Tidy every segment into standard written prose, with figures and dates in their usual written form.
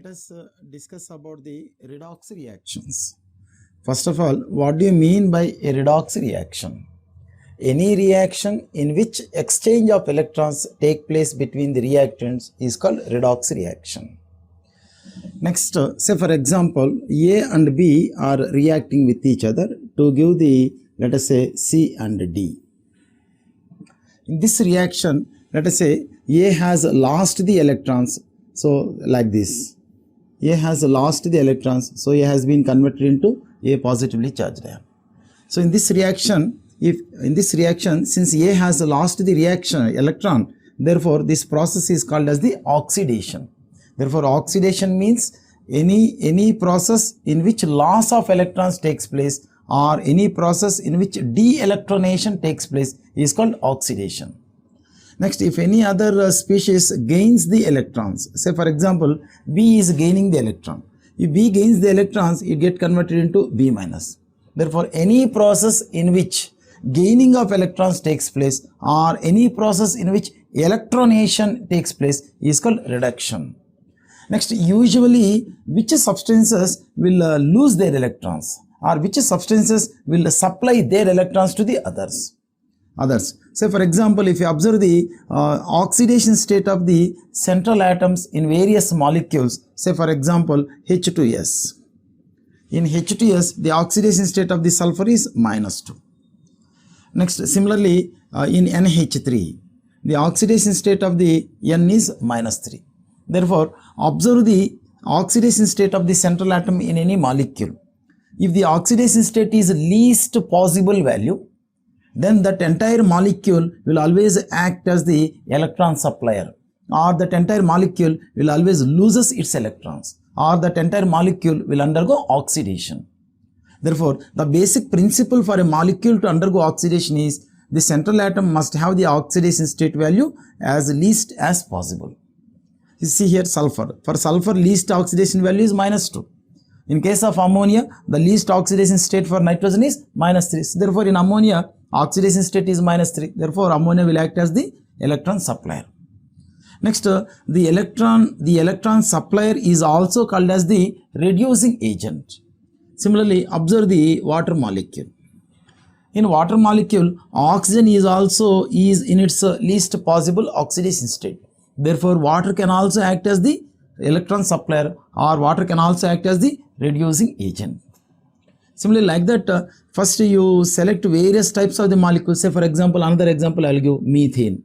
let us discuss about the redox reactions. First of all, what do you mean by a redox reaction? Any reaction in which exchange of electrons take place between the reactants is called redox reaction. Next, say for example, A and B are reacting with each other to give the, let us say, C and D. In this reaction, let us say A has lost the electrons, so like this. A has lost the electrons, so A has been converted into A positively charged ion. So in this reaction, since A has lost the reaction electron, therefore this process is called as the oxidation. Therefore oxidation means any process in which loss of electrons takes place or any process in which de-electronation takes place is called oxidation. Next, if any other species gains the electrons, say for example B is gaining the electron. If B gains the electrons, it gets converted into B minus. Therefore any process in which gaining of electrons takes place or any process in which electronation takes place is called reduction. Next, usually which substances will lose their electrons or which substances will supply their electrons to the others. Say for example, if you observe the oxidation state of the central atoms in various molecules, say for example H2S. In H2S, the oxidation state of the sulfur is -2. Next, similarly in NH3, the oxidation state of the N is -3. Therefore, observe the oxidation state of the central atom in any molecule. If the oxidation state is least possible value, then that entire molecule will always act as the electron supplier, or that entire molecule will always loses its electrons, or that entire molecule will undergo oxidation. Therefore, the basic principle for a molecule to undergo oxidation is the central atom must have the oxidation state value as least as possible. You see here sulfur. For sulfur, least oxidation value is -2. In case of ammonia, the least oxidation state for nitrogen is -3. Therefore, in ammonia, oxidation state is -3. Therefore, ammonia will act as the electron supplier. Next, the electron supplier is also called as the reducing agent. Similarly, observe the water molecule. In water molecule, oxygen is in its least possible oxidation state. Therefore, water can also act as the electron supplier or water can also act as the reducing agent. Similarly, like that, first you select various types of the molecules. Say for example, another example I will give methane.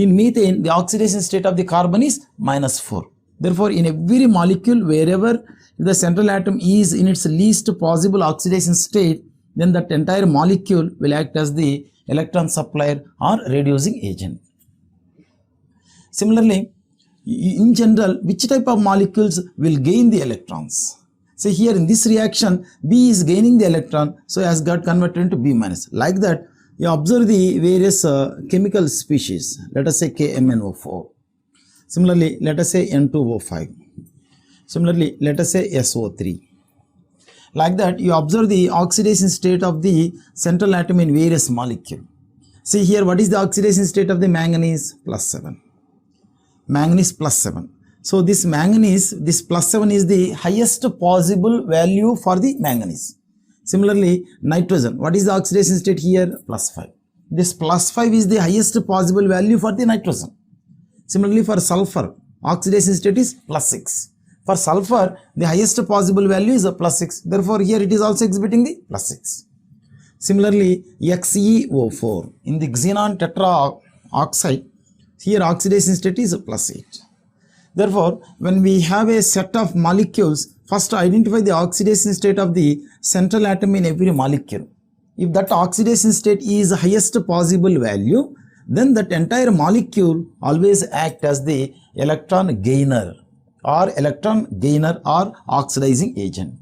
In methane, the oxidation state of the carbon is -4. Therefore, in every molecule, wherever the central atom is in its least possible oxidation state, then that entire molecule will act as the electron supplier or reducing agent. Similarly, in general, which type of molecules will gain the electrons? Say here in this reaction, B is gaining the electron, so it has got converted into B minus. Like that, you observe the various chemical species. Let us say KMnO4. Similarly, let us say N2O5. Similarly, let us say SO3. Like that, you observe the oxidation state of the central atom in various molecules. See here, what is the oxidation state of the manganese? +7. Manganese +7. So this manganese, this +7 is the highest possible value for the manganese. Similarly, nitrogen, what is the oxidation state here? +5. This +5 is the highest possible value for the nitrogen. Similarly, for sulfur, oxidation state is +6. For sulfur, the highest possible value is a +6. Therefore, here it is also exhibiting the +6. Similarly, XeO4, in the xenon tetraoxide, here oxidation state is a +8. Therefore, when we have a set of molecules, first identify the oxidation state of the central atom in every molecule. If that oxidation state is highest possible value, then that entire molecule always act as the electron gainer or oxidizing agent.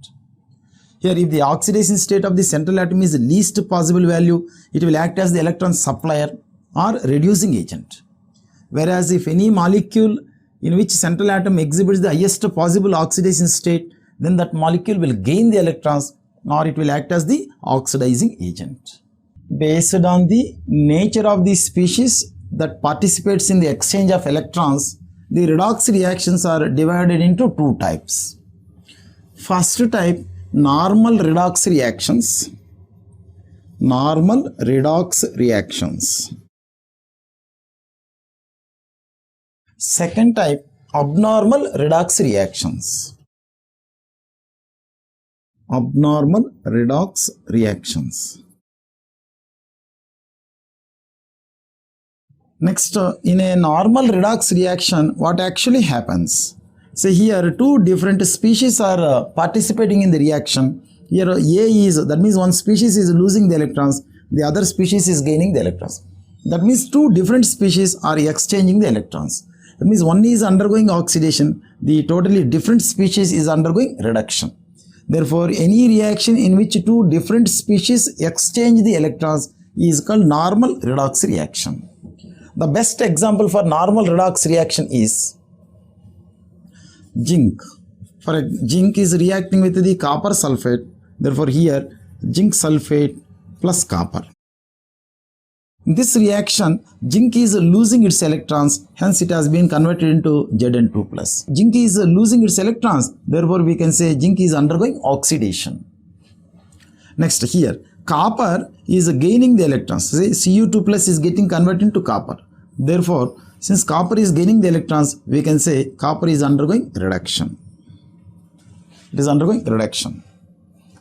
Here, if the oxidation state of the central atom is least possible value, it will act as the electron supplier or reducing agent. Whereas if any molecule in which central atom exhibits the highest possible oxidation state, then that molecule will gain the electrons or it will act as the oxidizing agent. Based on the nature of the species that participates in the exchange of electrons, the redox reactions are divided into two types. First type, normal redox reactions. Normal redox reactions. Second type, abnormal redox reactions. Abnormal redox reactions. Next, in a normal redox reaction, what actually happens? So here two different species are participating in the reaction. Here A is, that means one species is losing the electrons, the other species is gaining the electrons. That means two different species are exchanging the electrons. That means one is undergoing oxidation, the totally different species is undergoing reduction. Therefore, any reaction in which two different species exchange the electrons is called normal redox reaction. The best example for normal redox reaction is zinc. For zinc is reacting with the copper sulfate. Therefore, here zinc sulfate plus copper. In this reaction, zinc is losing its electrons, hence it has been converted into Zn2+. Zinc is losing its electrons, therefore we can say zinc is undergoing oxidation. Next here, copper is gaining the electrons. See, Cu2+ is getting converted into copper. Therefore, since copper is gaining the electrons, we can say copper is undergoing reduction. It is undergoing reduction.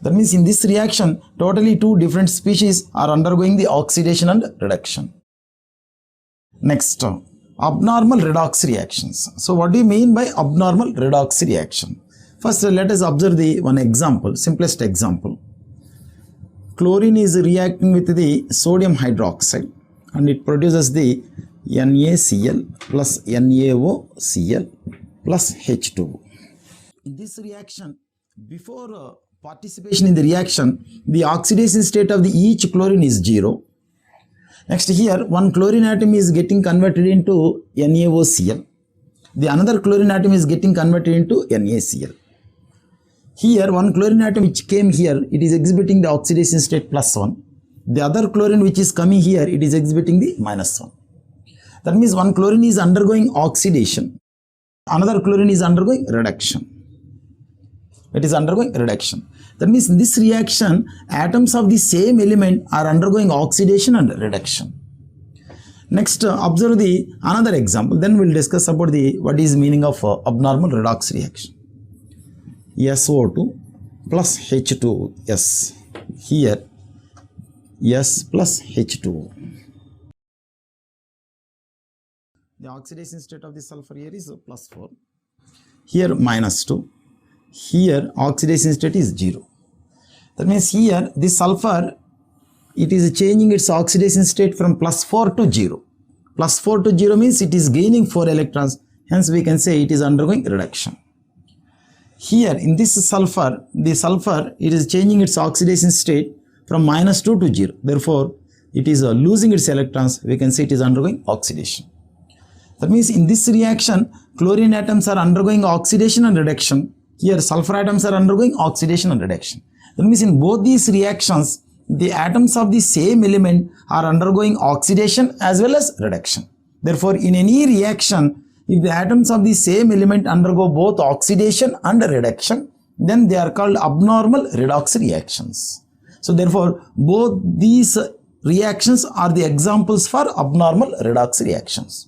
That means in this reaction, totally two different species are undergoing the oxidation and reduction. Next, abnormal redox reactions. So what do you mean by abnormal redox reaction? First, let us observe the one example, simplest example. Chlorine is reacting with the sodium hydroxide and it produces the NaCl plus NaOCl plus H2O. In this reaction, before participation in the reaction, the oxidation state of each chlorine is 0. Next here, one chlorine atom is getting converted into NaOCl. The another chlorine atom is getting converted into NaCl. Here, one chlorine atom which came here, it is exhibiting the oxidation state +1. The other chlorine which is coming here, it is exhibiting the -1. That means one chlorine is undergoing oxidation. Another chlorine is undergoing reduction. It is undergoing reduction. That means in this reaction, atoms of the same element are undergoing oxidation and reduction. Next, observe the another example. Then we will discuss about the what is meaning of abnormal redox reaction. SO2 plus H2S. Here, S plus H2O. The oxidation state of the sulfur here is +4. Here -2. Here oxidation state is 0. That means here the sulfur, it is changing its oxidation state from +4 to 0. +4 to 0 means it is gaining 4 electrons. Hence we can say it is undergoing reduction. Here in this sulfur, the sulfur, it is changing its oxidation state from -2 to 0. Therefore, it is losing its electrons. We can say it is undergoing oxidation. That means in this reaction, chlorine atoms are undergoing oxidation and reduction. Here sulfur atoms are undergoing oxidation and reduction. That means in both these reactions, the atoms of the same element are undergoing oxidation as well as reduction. Therefore, in any reaction, if the atoms of the same element undergo both oxidation and reduction, then they are called abnormal redox reactions. So therefore, both these reactions are the examples for abnormal redox reactions.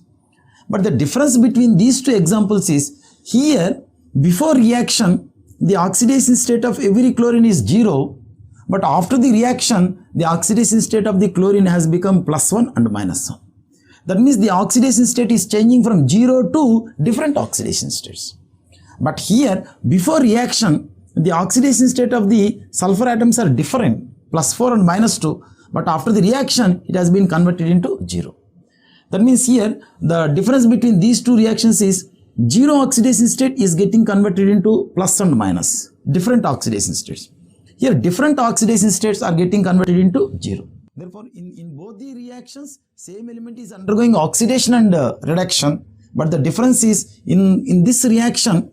But the difference between these two examples is, here before reaction, the oxidation state of every chlorine is 0, but after the reaction, the oxidation state of the chlorine has become +1 and -1. That means the oxidation state is changing from 0 to different oxidation states. But here, before reaction, the oxidation state of the sulfur atoms are different, +4 and -2, but after the reaction, it has been converted into 0. That means here, the difference between these two reactions is 0 oxidation state is getting converted into plus and minus, different oxidation states. Here, different oxidation states are getting converted into 0. Therefore, in both the reactions, same element is undergoing oxidation and reduction, but the difference is in this reaction,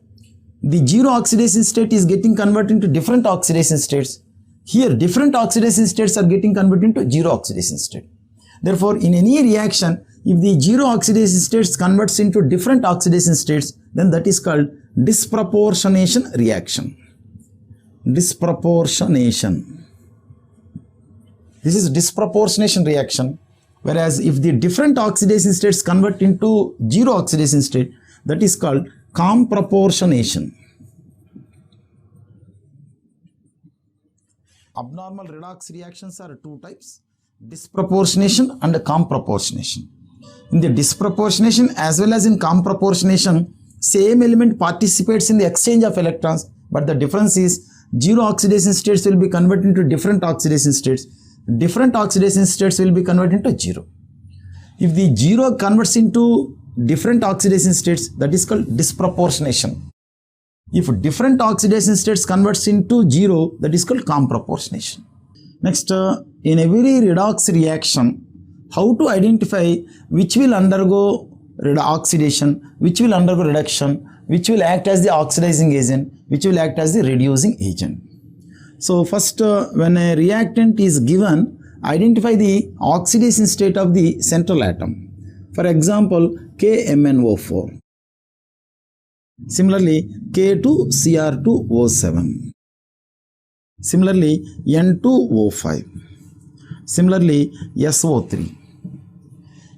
the 0 oxidation state is getting converted into different oxidation states. Here, different oxidation states are getting converted into 0 oxidation state. Therefore, in any reaction, If the zero oxidation states converts into different oxidation states, then that is called disproportionation reaction. Disproportionation. This is disproportionation reaction. Whereas if the different oxidation states convert into zero oxidation state, that is called comproportionation. Abnormal redox reactions are two types, disproportionation and comproportionation. In the disproportionation as well as in comproportionation, same element participates in the exchange of electrons, but the difference is zero oxidation states will be converted into different oxidation states. Different oxidation states will be converted into zero. If the zero converts into different oxidation states, that is called disproportionation. If different oxidation states converts into zero, that is called comproportionation. Next, in every redox reaction, how to identify which will undergo oxidation, which will undergo reduction, which will act as the oxidizing agent, which will act as the reducing agent. So first, when a reactant is given, identify the oxidation state of the central atom. For example, KMnO4. Similarly, K2Cr2O7. Similarly, N2O5. Similarly, SO3.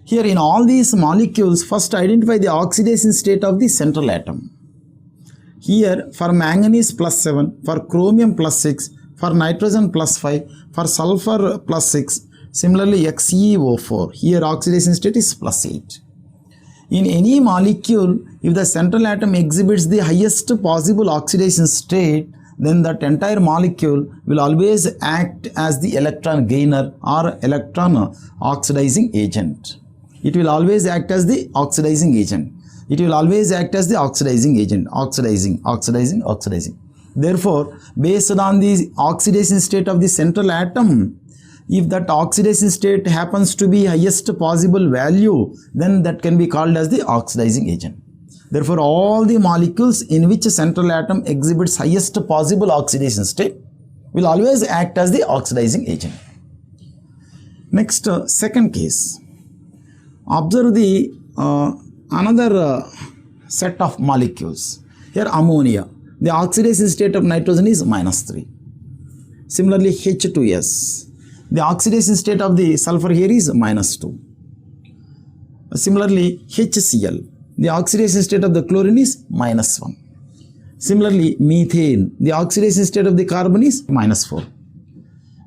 Here in all these molecules, first identify the oxidation state of the central atom. Here for manganese +7, for chromium +6, for nitrogen +5, for sulfur +6, similarly XeO4, here oxidation state is +8. In any molecule, if the central atom exhibits the highest possible oxidation state, then that entire molecule will always act as the electron gainer or electron oxidizing agent. It will always act as the oxidizing agent. It will always act as the oxidizing agent, oxidizing. Therefore, based on the oxidation state of the central atom, if that oxidation state happens to be highest possible value, then that can be called as the oxidizing agent. Therefore, all the molecules in which central atom exhibits highest possible oxidation state will always act as the oxidizing agent. Next, second case. Observe the another set of molecules. Here ammonia. The oxidation state of nitrogen is -3. Similarly, H2S. The oxidation state of the sulfur here is -2. Similarly, HCl. The oxidation state of the chlorine is -1. Similarly, methane. The oxidation state of the carbon is -4.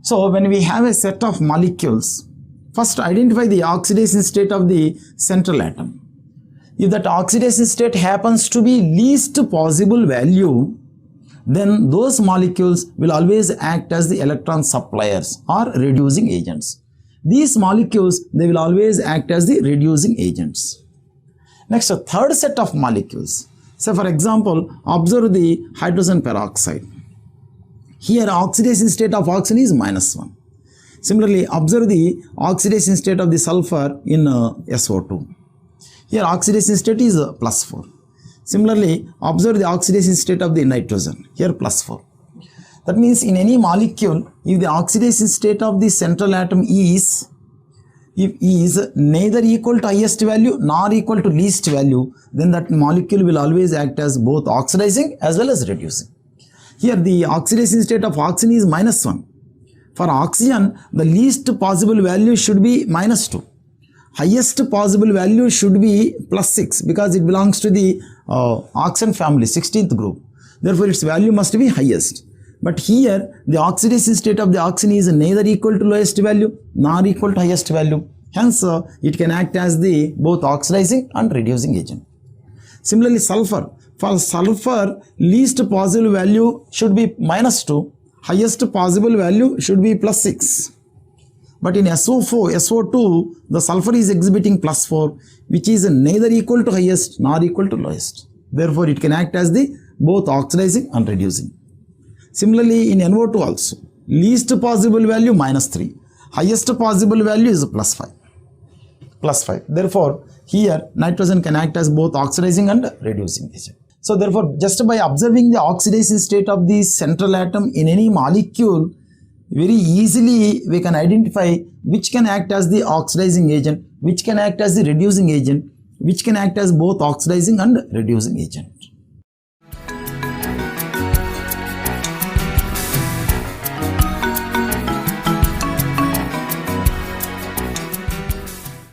So, when we have a set of molecules, first identify the oxidation state of the central atom. If that oxidation state happens to be least possible value, then those molecules will always act as the electron suppliers or reducing agents. These molecules, they will always act as the reducing agents. Next, a third set of molecules. So, for example, observe the hydrogen peroxide. Here, oxidation state of oxygen is -1. Similarly, observe the oxidation state of the sulfur in SO2. Here, oxidation state is +4. Similarly, observe the oxidation state of the nitrogen. Here, +4. That means in any molecule, if the oxidation state of the central atom is neither equal to highest value nor equal to least value, then that molecule will always act as both oxidizing as well as reducing. Here, the oxidation state of oxygen is -1. For oxygen, the least possible value should be -2. Highest possible value should be +6 because it belongs to the oxygen family, 16th group. Therefore, its value must be highest. But here, the oxidation state of the oxygen is neither equal to lowest value nor equal to highest value. Hence, it can act as the both oxidizing and reducing agent. Similarly, sulfur. For sulfur, least possible value should be -2. Highest possible value should be +6. But in SO2, the sulfur is exhibiting +4, which is neither equal to highest nor equal to lowest. Therefore, it can act as the both oxidizing and reducing. Similarly, in NO2 also, least possible value -3, highest possible value is +5. Therefore, here nitrogen can act as both oxidizing and reducing agent. So, therefore, just by observing the oxidation state of the central atom in any molecule, very easily we can identify which can act as the oxidizing agent, which can act as the reducing agent, which can act as both oxidizing and reducing agent.